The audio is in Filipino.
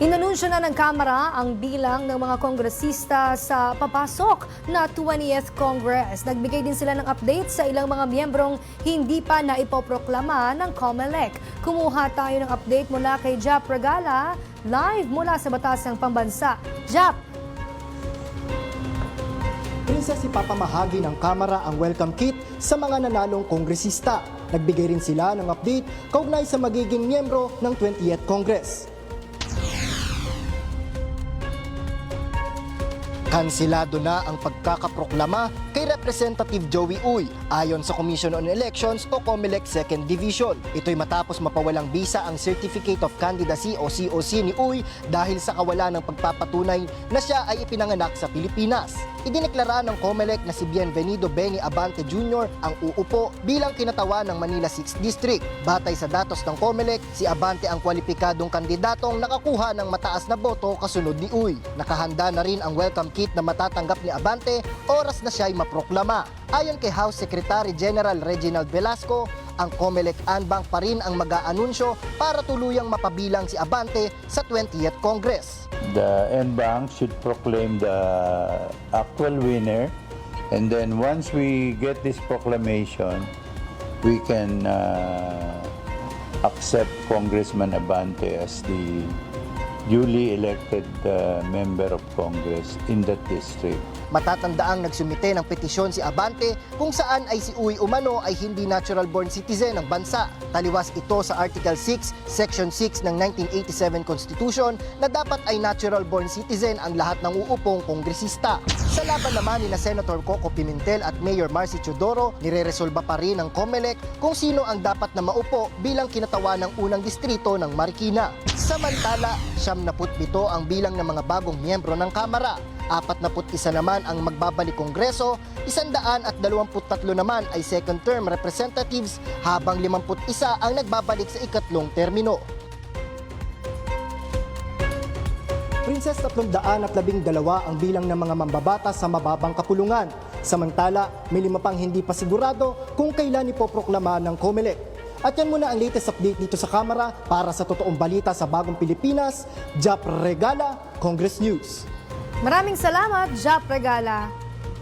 Inanunsyo na ng Kamara ang bilang ng mga kongresista sa papasok na 20th Congress. Nagbigay din sila ng update sa ilang mga miyembrong hindi pa naipoproklama ng COMELEC. Kumuha tayo ng update mula kay Jap Regala, live mula sa Batasang Pambansa. Jap! Princess, ipapamahagi ng Kamara ang welcome kit sa mga nanalong kongresista. Nagbigay rin sila ng update kaugnay sa magiging miyembro ng 20th Congress. Kansilado na ang pagkakaproklama kay Representative Joey Uy ayon sa Commission on Elections o COMELEC 2nd Division. Ito'y matapos mapawalang bisa ang Certificate of Candidacy o COC ni Uy dahil sa kawalan ng pagpapatunay na siya ay ipinanganak sa Pilipinas. Idineklara ng COMELEC na si Bienvenido Benny Abante Jr. ang uupo bilang kinatawan ng Manila 6th District. Batay sa datos ng COMELEC, si Abante ang kwalipikadong kandidatong nakakuha ng mataas na boto kasunod ni Uy. Nakahanda na rin ang welcome kit na matatanggap ni Abante oras na siya'y maproklama. Ayon kay House Secretary General Reginald Velasco, ang COMELEC Anbang pa rin ang mag-aanunsyo para tuluyang mapabilang si Abante sa 20th Congress. The NBank should proclaim the actual winner, and then once we get this proclamation, we can accept Congressman Abante as the duly elected member of Congress in that district. Matatandaang nagsumite ng petisyon si Abante kung saan ay si Uy umano ay hindi natural-born citizen ng bansa. Taliwas ito sa Article 6, Section 6 ng 1987 Constitution na dapat ay natural-born citizen ang lahat ng uupong kongresista. Sa laban naman ni na Senator Coco Pimentel at Mayor Marcy Teodoro, nireresolba pa rin ng COMELEC kung sino ang dapat na maupo bilang kinatawa ng unang distrito ng Marikina. Samantala, 77 ang bilang ng mga bagong miyembro ng Kamara. 41 naman ang magbabalik Kongreso, 123 naman ay second term representatives, habang 51 ang nagbabalik sa ikatlong termino. Princess, 312 ang bilang ng mga mambabata sa mababang kapulungan. Samantala, may 5 pang hindi pa sigurado kung kailan ipoproklama ng COMELEC. At yan muna ang latest update dito sa Kamara. Para sa totoong balita sa Bagong Pilipinas, Jap Regala, Congress News. Maraming salamat, Jap Regala.